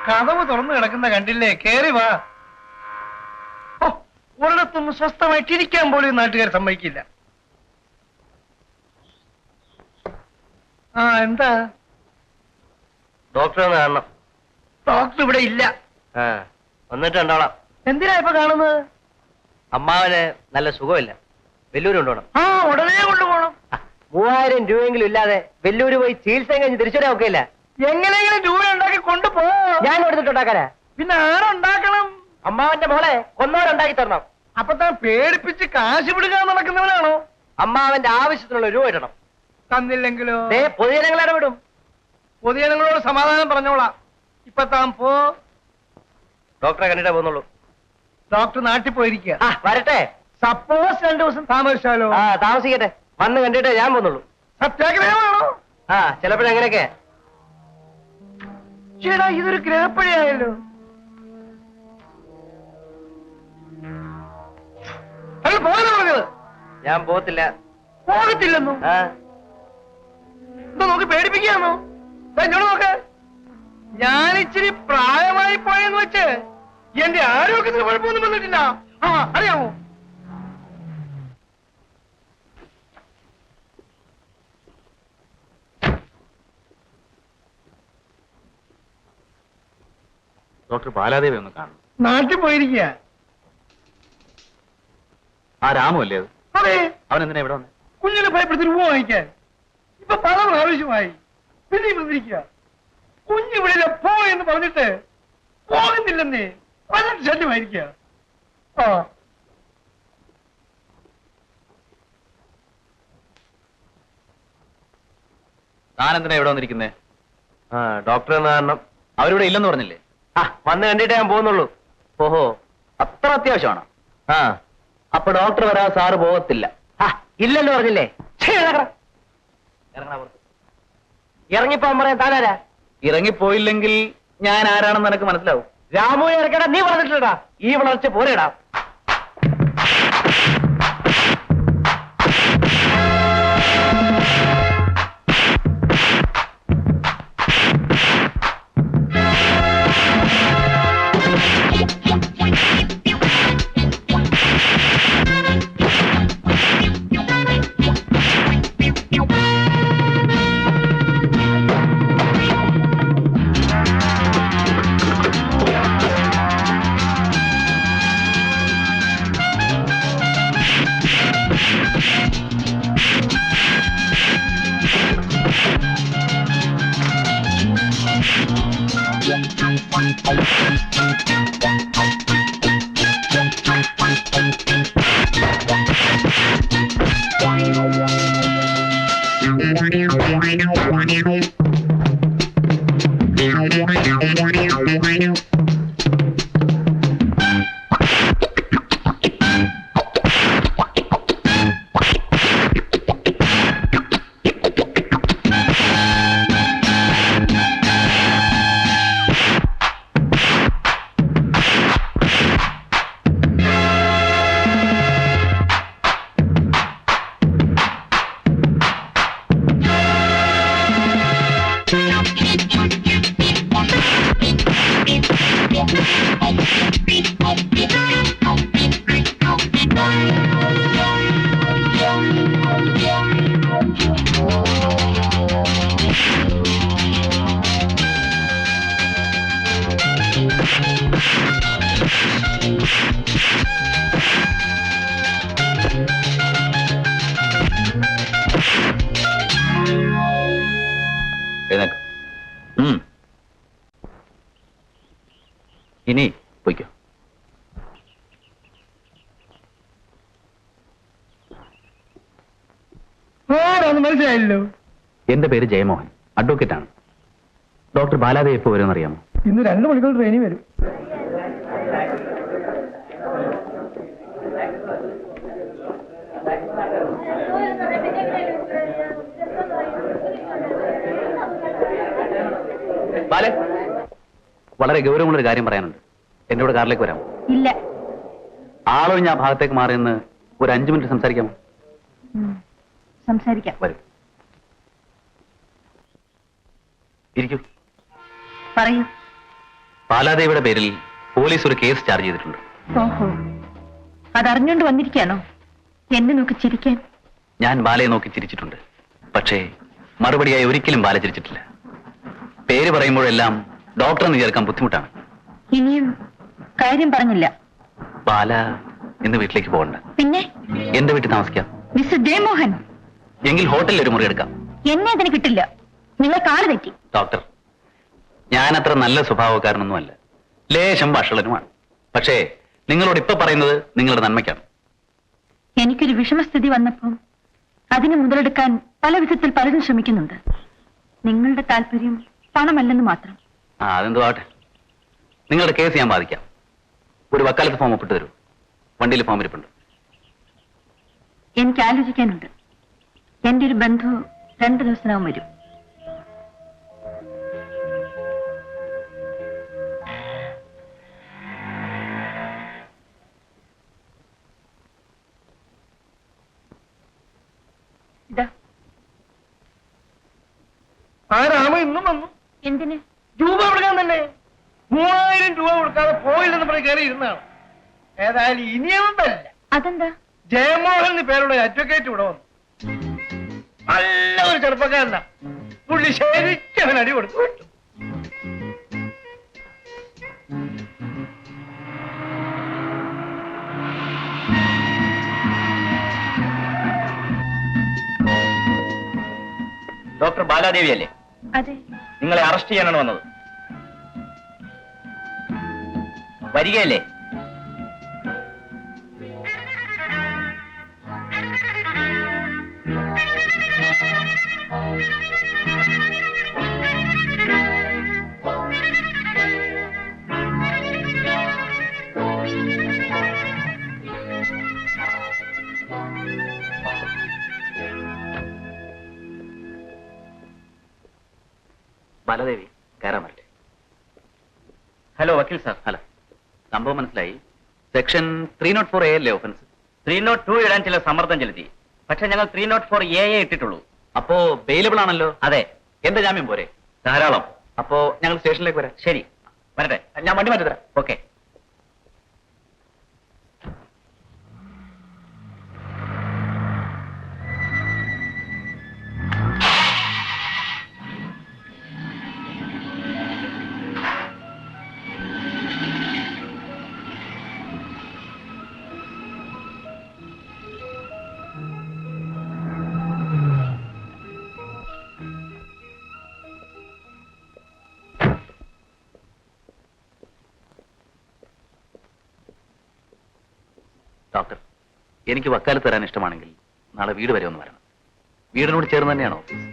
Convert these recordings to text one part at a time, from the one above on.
കഥവ് തുറന്നു കിടക്കുന്ന കണ്ടില്ലേ? കേറി വാ. ഒരിടത്തൊന്നും സ്വസ്ഥമായിട്ട് ഇരിക്കാൻ പോലും നാട്ടുകാർ സമ്മതിക്കില്ല. ആ, എന്താ? ഡോക്ടറെ കാണണം. ഡോക്ടർ ഇവിടെ ഇല്ല. വന്നിട്ട് കണ്ടോളാം. എന്തിനാ ഇപ്പൊ കാണുന്നത്? അമ്മാവന് നല്ല സുഖമില്ല, വെല്ലൂര് കൊണ്ടുപോകണം. ആ, ഉടനെ കൊണ്ടുപോകണം. 3000 രൂപയെങ്കിലും ഇല്ലാതെ വെല്ലൂര് പോയി ചികിത്സ കഴിഞ്ഞ് തിരിച്ചുവരാൻ ഒക്കെ ഇല്ല. എങ്ങനെയെങ്കിലും രൂപ ഉണ്ടാക്കി കൊണ്ടുപോ. ഞാൻ കൊടുത്തിട്ടുണ്ടാക്കാനാ. പിന്നെ ആരുണ്ടാക്കണം? അമ്മാവന്റെ മോളെ കൊന്നവരുണ്ടാക്കി തരണം. അപ്പൊ താൻ പേടിപ്പിച്ച് കാശ് പിടിക്കാൻ നടക്കുന്നവനാണോ? അമ്മാവന്റെ ആവശ്യത്തിനുള്ള രൂപ ഇടണം. തന്നില്ലെങ്കിലോ? പൊതുജനങ്ങളെ ഇടപെടും. പൊതുജനങ്ങളോട് സമാധാനം പറഞ്ഞോളാം. ഇപ്പൊ താൻ പോ. ഡോക്ടറെ കണ്ടിട്ടേ പോകുന്നുള്ളൂ. ഡോക്ടർ നാട്ടിൽ പോയിരിക്കുക. വരട്ടെ. സപ്പോസ് 2 ദിവസം താമസിച്ചാലോ? താമസിക്കട്ടെ. വന്ന് കണ്ടിട്ടേ ഞാൻ പോകുന്നുള്ളൂ. സത്യാഗ്രഹമാണോ? ചിലപ്പോഴെങ്ങനെയൊക്കെ. ചേടാ, ഇതൊരു ഗ്രഹപ്പഴയായല്ലോ. അല്ല, പോകാനാ പറഞ്ഞത്? ഞാൻ പോകത്തില്ല. പോകത്തില്ലെന്നോ? എന്താ നോക്കി പേടിപ്പിക്കുകയാണോ? എന്നോട് നോക്ക്. ഞാനിച്ചിരി പ്രായമായി പോയെന്ന് വെച്ച് എന്റെ ആരോഗ്യത്തിന് കുഴപ്പമൊന്നും വന്നിട്ടില്ല. അറിയാമോ? ഡോക്ടർ ബാലാദേവി ഒന്ന് കാണും. നാട്ടിൽ പോയിരിക്കുക. ആ രാമു അല്ലേ അത്? അതെ. അവൻ എന്തിനാ ഇവിടെ വന്നേ? കുഞ്ഞിനെ ഭയപ്പെടുത്തി രൂപ വാങ്ങിക്കാൻ. ഇപ്പൊ പല പ്രാവശ്യമായി. പിന്നെ വന്നിരിക്കുക. കുഞ്ഞിവിടെ പോ എന്ന് പറഞ്ഞിട്ട് പോകുന്നില്ലെന്നേ. പതിനെട്ട് ശല്യമായിരിക്കുക. താൻ എന്തിനാ ഇവിടെ വന്നിരിക്കുന്നേ? ഡോക്ടറെ കാരണം. അവരിവിടെ ഇല്ലെന്ന് പറഞ്ഞില്ലേ? വന്ന് കണ്ടിട്ടേ ഞാൻ പോകുന്നുള്ളൂ. ഓഹോ, അത്ര അത്യാവശ്യമാണോ? അപ്പൊ ഡോക്ടർ വരാതെ സാറ് പോകത്തില്ല. ഇല്ലെന്ന് പറഞ്ഞില്ലേ? ഇറങ്ങിപ്പോൻ പറയാൻ താനാരാ? ഇറങ്ങിപ്പോയില്ലെങ്കിൽ ഞാൻ ആരാണെന്ന് നിനക്ക് മനസ്സിലാവും. രാമു ഇറക്കടാ. നീ പറഞ്ഞിട്ടുണ്ടാ ഈ വളർച്ച പോരെടാ. ഇനി പൊയ്ക്കോ. മനസ്സിലായല്ലോ. എന്റെ പേര് ജയമോഹൻ, അഡ്വക്കേറ്റ് ആണ്. ഡോക്ടർ ബാലാദേവി എപ്പോ വരുമെന്ന് അറിയാമോ? ഇന്ന് 2 മണിക്കൂർ ട്രെയിനിൽ വരും. ബാലെ, വളരെ ഗൗരവമുള്ളൊരു കാര്യം പറയാനുണ്ട്. എന്റെ കൂടെ കാറിലേക്ക് വരാമോ? ഇല്ല. ആളൊഴിഞ്ഞ ആ ഭാഗത്തേക്ക് മാറിയെന്ന് ഒരു 5 മിനിറ്റ് സംസാരിക്കാമോ? സംസാരിക്കാം. വരൂ, ഇരിക്കൂ. പറയൂ. ബാലാദേവിയുടെ പേരിൽ പോലീസ് ഒരു കേസ് ചാർജ് ചെയ്തിട്ടുണ്ട്. ഓഹോ, അതറിഞ്ഞുകൊണ്ട് വന്നിരിക്കാണോ എന്നെ നോക്കി ചിരിക്കാൻ? ഞാൻ ബാലയെ നോക്കി ചിരിച്ചിട്ടുണ്ട്. പക്ഷേ മറുപടിയായി ഒരിക്കലും ബാല ചിരിച്ചിട്ടില്ല. പേര് പറയുമ്പോഴെല്ലാം ഡോക്ടർ എന്ന് ചേർക്കാൻ ബുദ്ധിമുട്ടാണ്. ഇനിയും കാര്യം പറഞ്ഞില്ല. ബാല ഇന്ന് വീട്ടിലേക്ക് പോകണ്ട. പിന്നെ എന്റെ വീട്ടിൽ താമസിക്കാം. മിസ്റ്റർ ജയമോഹൻ, എങ്കിൽ ഹോട്ടലിൽ ഒരു മുറി എടുക്കാം. എന്നെ അതിന് കിട്ടില്ല. നിങ്ങൾ കാല് തെറ്റി. ഡോക്ടർ, ഞാൻ അത്ര നല്ല സ്വഭാവക്കാരനൊന്നുമല്ല. ലേശം വഷളനുമാണ്. പക്ഷേ നിങ്ങളോട് ഇപ്പൊ പറയുന്നത് നിങ്ങളുടെ നന്മയ്ക്കാണ്. എനിക്കൊരു വിഷമസ്ഥിതി വന്നപ്പോൾ അതിന് മുതലെടുക്കാൻ പല വിധത്തിൽ പലരും ശ്രമിക്കുന്നുണ്ട്. നിങ്ങളുടെ താല്പര്യം പണമല്ലെന്ന് മാത്രം. അതെന്തോ ആട്ടെ. നിങ്ങളുടെ കേസ് ഞാൻ ബാധിക്കാം. ഒരു വക്കാലത്ത് ഫോം ഒപ്പിട്ട് തരൂ. വണ്ടിയിൽ ഫോം ഇരിപ്പുണ്ട്. എനിക്ക് ആലോചിക്കാനുണ്ട്. എന്റെ ഒരു ബന്ധു 2 ദിവസത്തിനകം വരും. ഇതാ. ആ രാമ ഇന്നും വന്നു. എന്തിന്? രൂപ കൊടുക്കാൻ തന്നെ. 3000 രൂപ കൊടുക്കാതെ പോയില്ലെന്ന് പറഞ്ഞ് കയറി ഇരുന്നാണ്. ഏതായാലും ഇനിയൊന്നും തരില്ല. അതെന്താ? ജയമോഹൻ എന്ന് പേരുടെ അഡ്വക്കേറ്റ് ഇവിടെ വന്നു. നല്ല ഒരു ചെറുപ്പക്കാരനാ. പുള്ളി ശരിക്കും അവൻ അടി കൊടുത്തു വിട്ടു. ഡോക്ടർ ബാലാദേവി അല്ലേ? അതെ. നിങ്ങളെ അറസ്റ്റ് ചെയ്യാനാണ് വന്നത്. വരികയല്ലേ? ബാലദേവി കയറാൻ പറ്റേ? ഹലോ വക്കീൽ സാർ. ഹലോ. സംഭവം മനസ്സിലായി. സെക്ഷൻ 304A അല്ലേ ഒഫൻസ്? 302 ഇടാൻ ചില സമ്മർദ്ദം ചെലുത്തി. പക്ഷെ ഞങ്ങൾ 304A ഇട്ടിട്ടുള്ളൂ. അപ്പോ ബെയിലബിൾ ആണല്ലോ? അതെ. എന്റെ ജാമ്യം പോരെ? ധാരാളം. അപ്പോ ഞങ്ങൾ സ്റ്റേഷനിലേക്ക് വരാം. ശരി, വരട്ടെ. ഞാൻ വണ്ടി മാറ്റി തരാം. ഓക്കെ. ഡോക്ടർ, എനിക്ക് വക്കാലത്ത് തരാൻ ഇഷ്ടമാണെങ്കിൽ നാളെ വീട് വരെ ഒന്ന് വരണം. വീടിനോട് ചേർന്ന് തന്നെയാണോ ഓഫീസ്?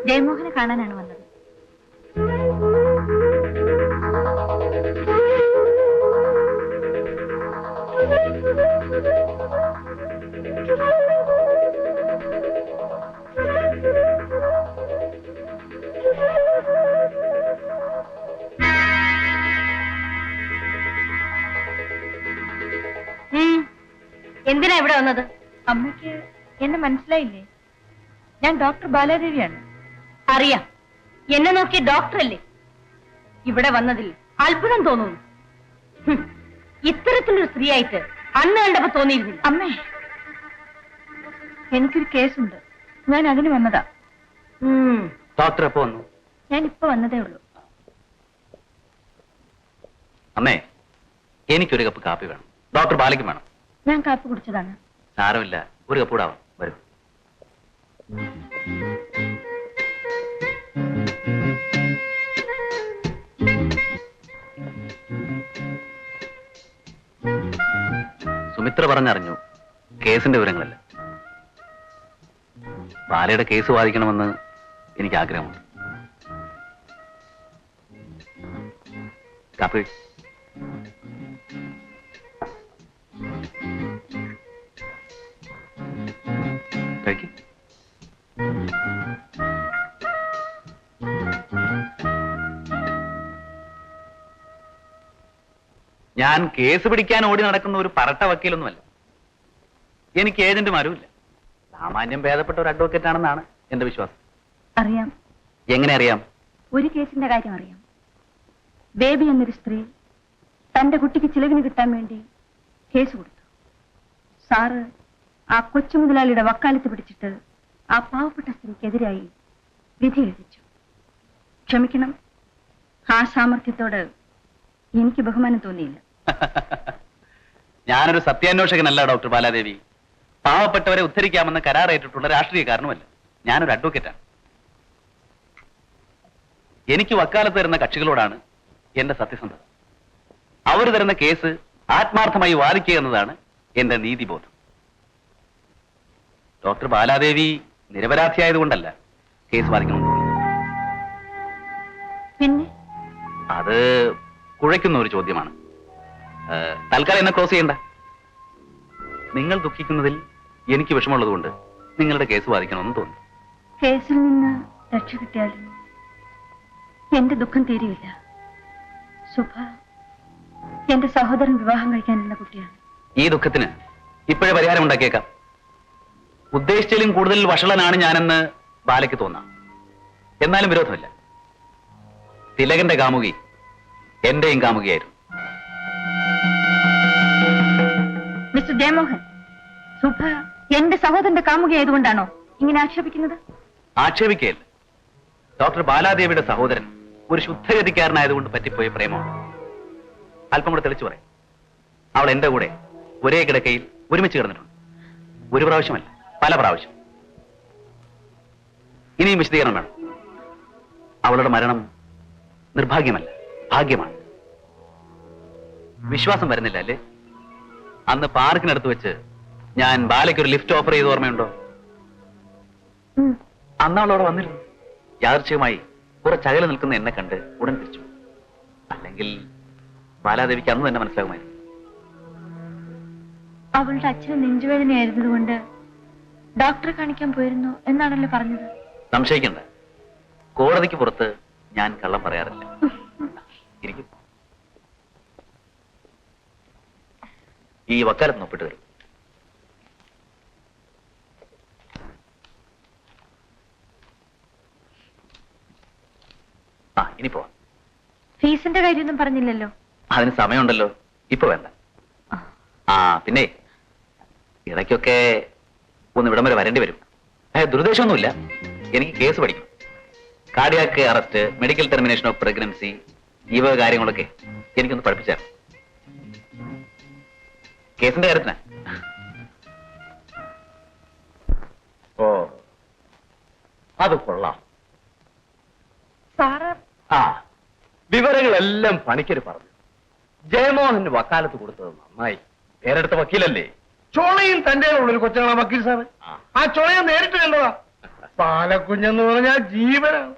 ജയമോഹനെ കാണാനാണ് വന്നത്. എന്തിനാ ഇവിടെ വന്നത്? അമ്മയ്ക്ക് എന്നെ മനസ്സിലായില്ലേ? ഞാൻ ഡോക്ടർ ബാലാദേവിയാണ്. അറിയാം. എന്നെ നോക്കി ഡോക്ടറല്ലേ? ഇവിടെ വന്നതിൽ അത്ഭുതം തോന്നുന്നു. ഇത്തരത്തിലൊരു സ്ത്രീയായിട്ട് അന്ന് കണ്ടപ്പോ തോന്നിയിരുന്നില്ല. അമ്മേ, എനിക്കൊരു കേസുണ്ട്. ഞാൻ അതിന് വന്നതാ. ഡോക്ടർ എപ്പോ വന്നു? ഞാൻ ഇപ്പൊ വന്നതേ ഉള്ളൂ. അമ്മേ, എനിക്കൊരു കപ്പ് കാപ്പി വേണം. ഡോക്ടർ ബാലയ്ക്കും വേണം. ഞാൻ കാപ്പി കുടിച്ചതാണ്. സാരമില്ല, ഒരു കപ്പ് കൂടാവാം. വരൂ. സുമിത്ര പറഞ്ഞറിഞ്ഞു കേസിന്റെ വിവരങ്ങളല്ല. ബാലയുടെ കേസ് വാദിക്കണമെന്ന് എനിക്ക് ആഗ്രഹമുണ്ട്. കാപ്പി കഴിക്കും. ഞാൻ കേസ് പിടിക്കാൻ ഓടി നടക്കുന്ന ഒരു പറട്ട വക്കീലൊന്നുമല്ല. എനിക്ക് ഏജന്റുമാരുമില്ല. സാമാന്യം ഭേദപ്പെട്ട ഒരു അഡ്വക്കേറ്റ് ആണെന്നാണ് എന്റെ വിശ്വാസം. അറിയാം. എങ്ങനെ അറിയാം? ഒരു കേസിന്റെ കാര്യം അറിയാം. ബേബി എന്നൊരു സ്ത്രീ തന്റെ കുട്ടിക്ക് ചിലവിന് കിട്ടാൻ വേണ്ടി കേസ് കൊടുത്തു. സാറ് ആ കൊച്ചു മുതലാളിയുടെ വക്കാലത്ത് പിടിച്ചിട്ട് ആ പാവപ്പെട്ട സ്ത്രീക്കെതിരായി വിധി എഴുതിച്ചു. ക്ഷമിക്കണം, ആ സാമർഥ്യത്തോട് എനിക്ക് ബഹുമാനം തോന്നിയില്ല. ഞാനൊരു സത്യാന്വേഷകനല്ല ഡോക്ടർ ബാലാദേവി. പാവപ്പെട്ടവരെ ഉദ്ധരിക്കാമെന്ന് കരാറേറ്റിട്ടുള്ള രാഷ്ട്രീയക്കാരനുമല്ല. ഞാനൊരു അഡ്വക്കേറ്റാണ്. എനിക്ക് വക്കാലത്ത് തരുന്ന കക്ഷികളോടാണ് എന്റെ സത്യസന്ധത. അവർ തരുന്ന കേസ് ആത്മാർത്ഥമായി വാദിക്കുക എന്നതാണ് എന്റെ നീതിബോധം. ഡോക്ടർ ബാലാദേവി നിരപരാധിയായതുകൊണ്ടല്ല കേസ് വാദിക്കണമെന്ന് തോന്നുന്നു. പിന്നെ അത് കുഴയ്ക്കുന്ന ഒരു ചോദ്യമാണ്. തൽക്കാലം എന്നെ ക്ലോസ് ചെയ്യണ്ട. നിങ്ങൾ ദുഃഖിക്കുന്നതിൽ എനിക്ക് വിഷമമുള്ളതുകൊണ്ട് നിങ്ങളുടെ കേസ് വാദിക്കണമെന്ന് തോന്നുന്നു. കേസിൽ നിന്ന് രക്ഷ കിട്ടിയാലും എന്റെ ദുഃഖം തീരെയില്ല. സുഭ എന്റെ സഹോദരൻ വിവാഹം കഴിക്കാനുള്ള കുട്ടിയാണ്. ഈ ദുഃഖത്തിന് ഇപ്പോഴേ പരിഹാരം ഉണ്ടാക്കിയേക്കാം. ഉദ്ദേശിച്ചാലും കൂടുതൽ വഷളനാണ് ഞാനെന്ന് ബാലയ്ക്ക് തോന്നാം. എന്നാലും വിരോധമില്ല. തിലകന്റെ കാമുകി എന്റെയും കാമുകിയായിരുന്നു. മിസ്റ്റർ ജയമോഹൻ, സുഭ എന്റെ സഹോദരന്റെ കാമുകയായതുകൊണ്ടാണോ ഇങ്ങനെ ആക്ഷേപിക്കുന്നത്? ആക്ഷേപിക്കുകയല്ല. ഡോക്ടർ ബാലാദേവിയുടെ സഹോദരൻ ഒരു ശുദ്ധഗതിക്കാരനായതുകൊണ്ട് പറ്റിപ്പോയ പ്രേമമാണ്. അല്പം കൂടെ തെളിച്ചു പറയാം. അവൾ എന്റെ കൂടെ ഒരേ കിടക്കയിൽ ഒരുമിച്ച് കിടന്നിട്ടുണ്ട്. ഒരു പ്രാവശ്യമല്ല, പല പ്രാവശ്യം. ഇനിയും വിശദീകരണം വേണം. അവളുടെ മരണം നിർഭാഗ്യമല്ല, ഭാഗ്യമാണ്. വിശ്വാസം വരുന്നില്ല അല്ലേ? അന്ന് പാർക്കിനടുത്ത് വെച്ച് ഞാൻ ബാലയ്ക്കൊരു ലിഫ്റ്റ് ഓഫർ ചെയ്ത് ഓർമ്മയുണ്ടോ? അന്ന് അവളവിടെ വന്നിരുന്നു. യാദൃച്ഛികമായി കുറച്ചകലെ നിൽക്കുന്ന എന്നെ കണ്ട് ഉടൻ തിരിച്ചു. അല്ലെങ്കിൽ ബാലാദേവിക്ക് അന്ന് തന്നെ മനസ്സിലാകുമായിരുന്നു. അവളുടെ അച്ഛന് നെഞ്ചുവേദനയായിരുന്നതുകൊണ്ട് ഡോക്ടറെ കാണിക്കാൻ പോയിരുന്നു എന്നാണല്ലോ പറഞ്ഞത്. സംശയിക്കണ്ട. കോടതിക്ക് പുറത്ത് ഞാൻ കള്ളം പറയാറില്ല. ഇരിക്കും. ഈ വക്കാലത്ത് ഒപ്പിട്ട് തരും. ഇനി പോവാം. ഫീസിന്റെ കാര്യമൊന്നും പറഞ്ഞില്ലല്ലോ. അതിന് സമയമുണ്ടല്ലോ, ഇപ്പൊ വേണ്ട. പിന്നെ ഇടയ്ക്കൊക്കെ ഒന്ന് ഇവിടം വരെ വരേണ്ടി വരും. ദുരുദ്ദേശമൊന്നുമില്ല. എനിക്ക് കേസ് പഠിക്കണം. Cardiac arrest, medical termination of pregnancy, ഈ വക കാര്യങ്ങളൊക്കെ എനിക്കൊന്ന് പഠിപ്പിച്ചാൽ കേസിന്റെ കാര്യത്തിന്. ഓ, അത് കൊള്ളാം. സാറ് വിവരങ്ങളെല്ലാം പണിക്കര് പറഞ്ഞു. ജയമോഹന് വക്കാലത്ത് കൊടുത്തത് നന്നായി. പേരെടുത്ത വക്കീലല്ലേ? ചോളയും തന്റെ ഉള്ളൊരു കൊച്ചാണ് വക്കീൽ സാറ്. ആ ചോളയെ നേരിട്ട് കണ്ടതാ. പാലക്കുഞ്ഞെന്ന് പറഞ്ഞാൽ ജീവനാണ്.